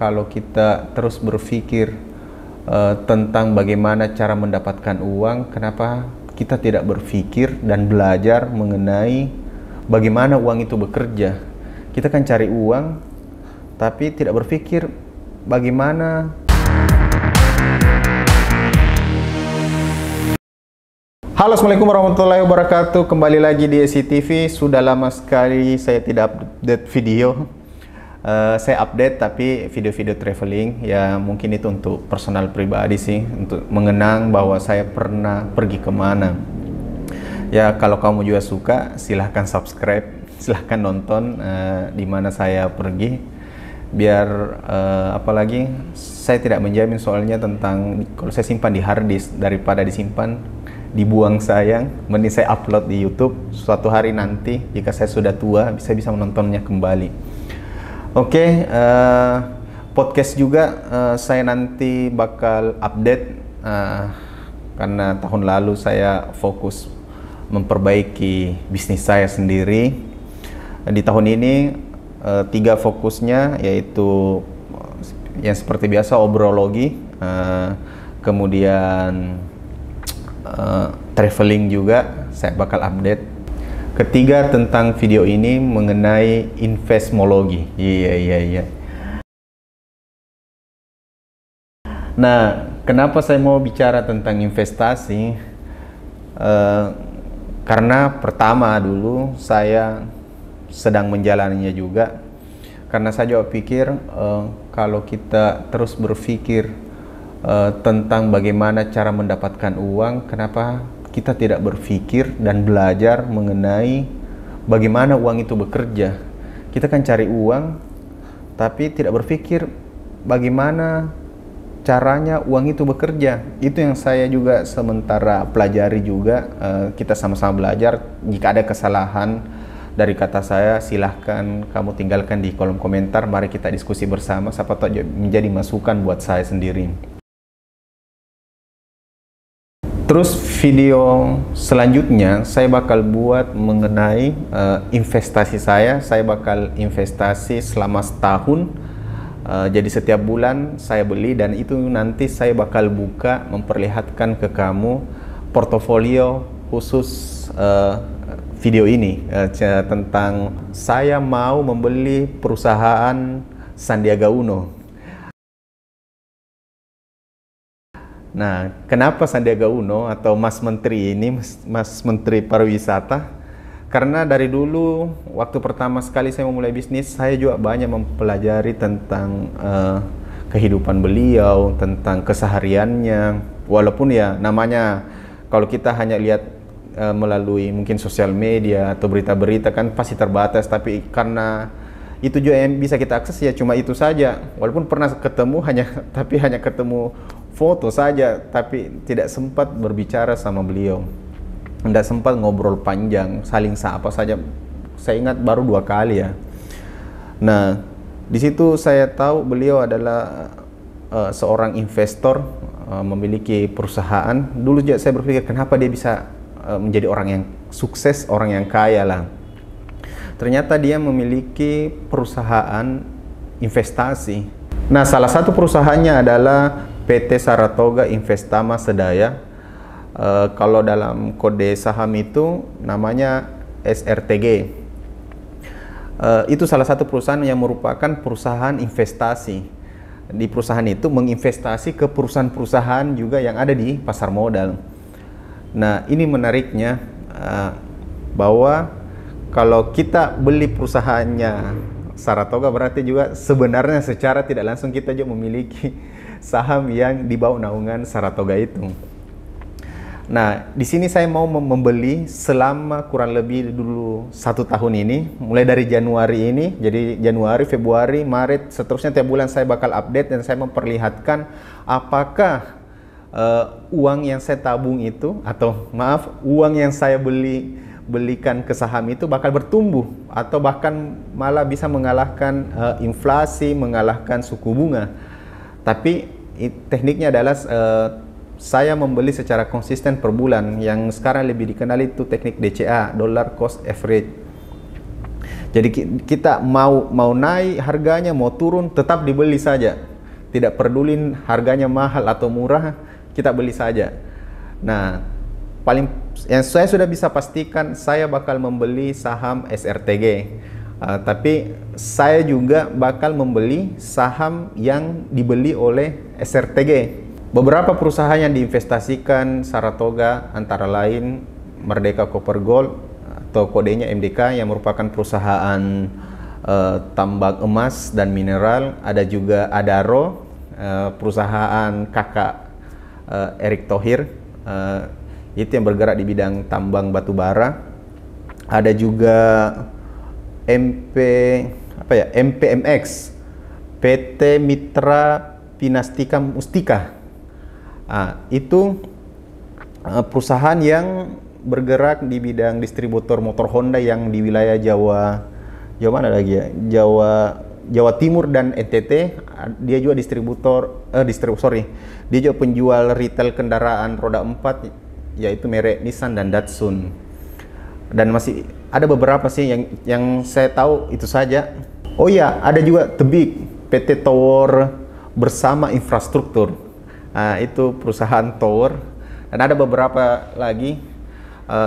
kalau kita terus berpikir tentang bagaimana cara mendapatkan uang, kenapa kita tidak berpikir dan belajar mengenai bagaimana uang itu bekerja? Kita kan cari uang, tapi tidak berpikir bagaimana. Halo, assalamualaikum warahmatullahi wabarakatuh. Kembali lagi di SCTV. Sudah lama sekali saya tidak update video. Saya update tapi video-video traveling, ya mungkin itu untuk personal pribadi sih, untuk mengenang bahwa saya pernah pergi kemana. Ya kalau kamu juga suka, silahkan subscribe, silahkan nonton di mana saya pergi. Biar apalagi saya tidak menjamin soalnya tentang kalau saya simpan di hard disk daripada disimpan dibuang sayang, mending saya upload di YouTube. Suatu hari nanti jika saya sudah tua, saya bisa menontonnya kembali. Oke, podcast juga saya nanti bakal update karena tahun lalu saya fokus memperbaiki bisnis saya sendiri. Di tahun ini 3 fokusnya, yaitu yang seperti biasa obrologi, kemudian traveling juga saya bakal update. Ketiga tentang video ini mengenai investmologi. Iya. Nah, kenapa saya mau bicara tentang investasi? Karena pertama dulu saya sedang menjalaninya juga. Karena saya juga pikir kalau kita terus berpikir tentang bagaimana cara mendapatkan uang, kenapa kita tidak berpikir dan belajar mengenai bagaimana uang itu bekerja? Kita kan cari uang, tapi tidak berpikir bagaimana caranya uang itu bekerja. Itu yang saya juga sementara pelajari juga. Kita sama-sama belajar. Jika ada kesalahan dari kata saya, silahkan kamu tinggalkan di kolom komentar. Mari kita diskusi bersama, siapa tahu menjadi masukan buat saya sendiri. Terus video selanjutnya saya bakal buat mengenai investasi saya. Saya bakal investasi selama setahun. Jadi setiap bulan saya beli, dan itu nanti saya bakal buka memperlihatkan ke kamu portofolio khusus video ini tentang saya mau membeli perusahaan Sandiaga Uno. Nah, kenapa Sandiaga Uno atau Mas Menteri ini, Mas Menteri Pariwisata? Karena dari dulu, waktu pertama sekali saya memulai bisnis, saya juga banyak mempelajari tentang kehidupan beliau, tentang kesehariannya. Walaupun ya namanya, kalau kita hanya lihat melalui mungkin sosial media atau berita-berita kan pasti terbatas, tapi karena itu juga yang bisa kita akses ya cuma itu saja. Walaupun pernah ketemu tapi hanya ketemu foto saja, tapi tidak sempat berbicara sama beliau, tidak sempat ngobrol panjang, saling sapa saja. Saya ingat baru 2 kali ya. Nah, di situ saya tahu beliau adalah seorang investor, memiliki perusahaan. Dulu juga saya berpikir kenapa dia bisa menjadi orang yang sukses, orang yang kaya lah. Ternyata dia memiliki perusahaan investasi. Nah, salah satu perusahaannya adalah PT Saratoga Investama Sedaya. Kalau dalam kode saham itu namanya SRTG. Itu salah satu perusahaan yang merupakan perusahaan investasi. Di perusahaan itu menginvestasi ke perusahaan-perusahaan juga yang ada di pasar modal. Nah, ini menariknya bahwa kalau kita beli perusahaannya Saratoga, berarti juga sebenarnya secara tidak langsung kita juga memiliki saham yang di bawah naungan Saratoga itu. Nah, di sini saya mau membeli selama kurang lebih dulu 1 tahun ini, mulai dari Januari ini. Jadi Januari, Februari, Maret, seterusnya tiap bulan saya bakal update dan saya memperlihatkan apakah uang yang saya tabung itu, atau maaf, uang yang saya belikan ke saham itu bakal bertumbuh atau bahkan malah bisa mengalahkan inflasi, mengalahkan suku bunga. Tapi tekniknya adalah saya membeli secara konsisten per bulan, yang sekarang lebih dikenal itu teknik DCA, Dollar Cost Average. Jadi kita mau naik harganya, mau turun, tetap dibeli saja. Tidak peduli harganya mahal atau murah, kita beli saja. Nah, yang saya sudah bisa pastikan, saya bakal membeli saham SRTG. Tapi saya juga bakal membeli saham yang dibeli oleh SRTG. Beberapa perusahaan yang diinvestasikan Saratoga antara lain Merdeka Copper Gold atau kodenya MDK yang merupakan perusahaan tambang emas dan mineral. Ada juga Adaro, perusahaan kakak Erick Thohir, itu yang bergerak di bidang tambang batu bara. Ada juga MPMX, PT Mitra Pinastika Mustika. Itu perusahaan yang bergerak di bidang distributor motor Honda yang di wilayah Jawa mana lagi ya? Jawa Timur dan NTT. Dia juga dia juga penjual retail kendaraan roda 4, yaitu merek Nissan dan Datsun. Dan masih ada beberapa sih yang saya tahu itu saja. Oh iya, ada juga Tebik, PT Tower Bersama Infrastruktur. Itu perusahaan tower. Dan ada beberapa lagi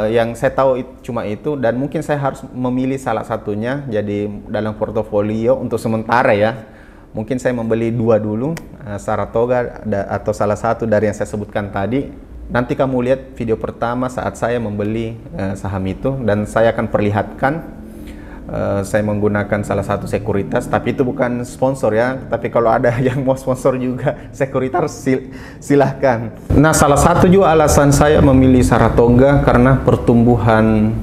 yang saya tahu cuma itu, dan mungkin saya harus memilih salah satunya jadi dalam portofolio untuk sementara ya. Mungkin saya membeli dua dulu, Saratoga atau salah satu dari yang saya sebutkan tadi. Nanti kamu lihat video pertama saat saya membeli saham itu, dan saya akan perlihatkan saya menggunakan salah satu sekuritas, tapi itu bukan sponsor ya. Tapi kalau ada yang mau sponsor juga sekuritas, silahkan. Nah, salah satu juga alasan saya memilih Saratoga karena pertumbuhan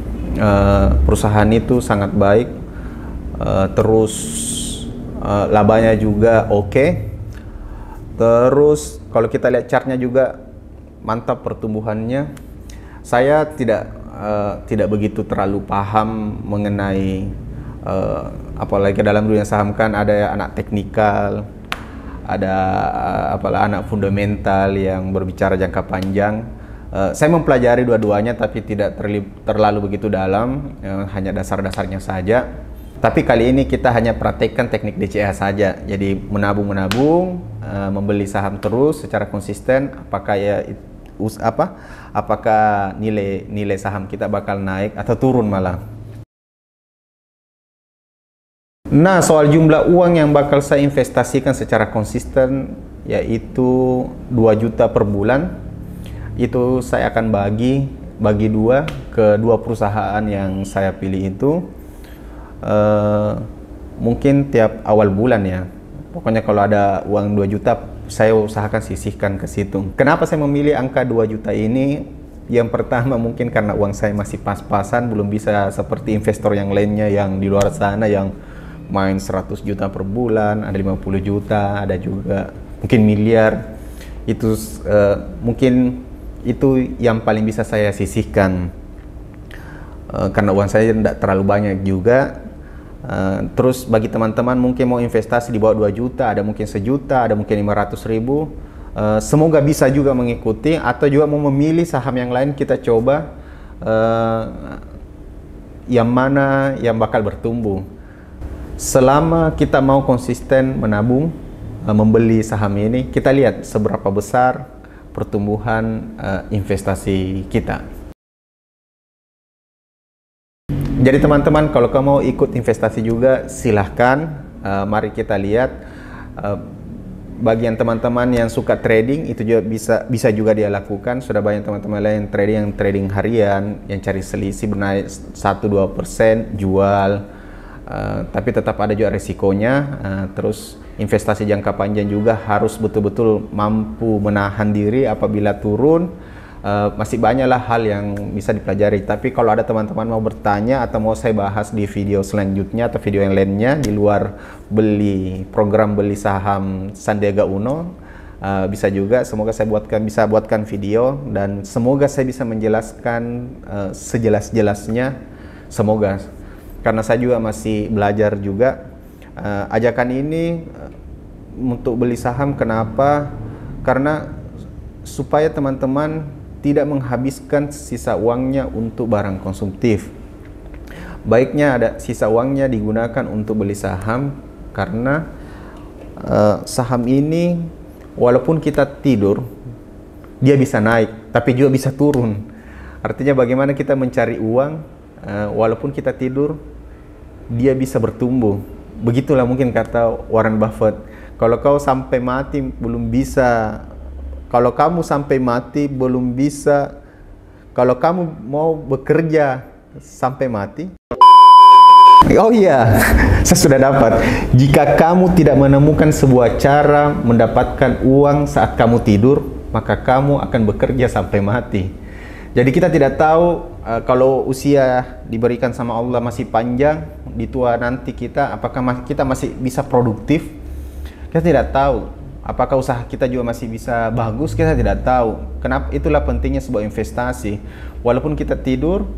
perusahaan itu sangat baik, terus labanya juga oke. Terus kalau kita lihat chartnya juga mantap pertumbuhannya. Saya tidak begitu terlalu paham mengenai apalagi dalam dunia saham kan ada anak teknikal, ada anak fundamental yang berbicara jangka panjang. Saya mempelajari dua-duanya tapi tidak terlalu begitu dalam, hanya dasar-dasarnya saja. Tapi kali ini kita hanya praktekkan teknik DCA saja. Jadi menabung, membeli saham terus secara konsisten. Apakah nilai saham kita bakal naik atau turun malah. Nah, soal jumlah uang yang bakal saya investasikan secara konsisten yaitu 2 juta per bulan. Itu saya akan bagi dua ke dua perusahaan yang saya pilih itu. Mungkin tiap awal bulan ya. Pokoknya kalau ada uang 2 juta saya usahakan sisihkan ke situ. Kenapa saya memilih angka 2 juta ini? Yang pertama mungkin karena uang saya masih pas-pasan, belum bisa seperti investor yang lainnya yang di luar sana yang main 100 juta per bulan, ada 50 juta, ada juga mungkin miliar. Itu mungkin itu yang paling bisa saya sisihkan. Karena uang saya tidak terlalu banyak juga. Terus bagi teman-teman mungkin mau investasi di bawah 2 juta, ada mungkin 1 juta, ada mungkin 500.000. Semoga bisa juga mengikuti, atau juga mau memilih saham yang lain, kita coba yang mana yang bakal bertumbuh. Selama kita mau konsisten menabung, membeli saham ini, kita lihat seberapa besar pertumbuhan investasi kita. Jadi teman-teman, kalau kamu mau ikut investasi juga silahkan, mari kita lihat. Bagi yang teman-teman yang suka trading, itu juga bisa juga dia lakukan. Sudah banyak teman-teman lain yang trading harian, yang cari selisih bernaik 1-2%, jual. Tapi tetap ada juga resikonya. Terus investasi jangka panjang juga harus betul-betul mampu menahan diri apabila turun. Masih banyaklah hal yang bisa dipelajari. Tapi kalau ada teman-teman mau bertanya atau mau saya bahas di video selanjutnya atau video yang lainnya di luar program beli saham Sandiaga Uno, bisa juga. Semoga saya bisa buatkan video, dan semoga saya bisa menjelaskan sejelas-jelasnya. Semoga, karena saya juga masih belajar juga. Ajakan ini untuk beli saham, kenapa? Karena supaya teman-teman tidak menghabiskan sisa uangnya untuk barang konsumtif. baiknya ada sisa uangnya digunakan untuk beli saham, karena saham ini walaupun kita tidur dia bisa naik tapi juga bisa turun. Artinya bagaimana kita mencari uang walaupun kita tidur dia bisa bertumbuh. Begitulah mungkin kata Warren Buffett, kalau kau sampai mati belum bisa, kalau kamu sampai mati belum bisa, kalau kamu mau bekerja sampai mati. Oh iya, saya sudah dapat. Jika kamu tidak menemukan sebuah cara mendapatkan uang saat kamu tidur, maka kamu akan bekerja sampai mati. Jadi kita tidak tahu kalau usia diberikan sama Allah masih panjang, di tua nanti kita, apakah kita masih bisa produktif? Kita tidak tahu. Apakah usaha kita juga masih bisa bagus? Kita tidak tahu. Kenapa? Itulah pentingnya sebuah investasi. Walaupun kita tidur,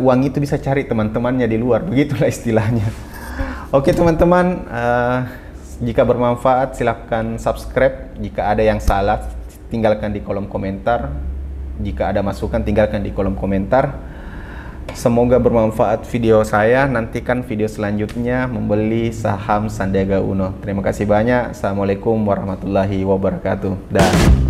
uang itu bisa cari teman-temannya di luar, begitulah istilahnya. Oke teman-teman, jika bermanfaat silahkan subscribe. Jika ada yang salah tinggalkan di kolom komentar. Jika ada masukan tinggalkan di kolom komentar. Semoga bermanfaat video saya. Nantikan video selanjutnya membeli saham Sandiaga Uno. Terima kasih banyak. Assalamualaikum warahmatullahi wabarakatuh. Dah.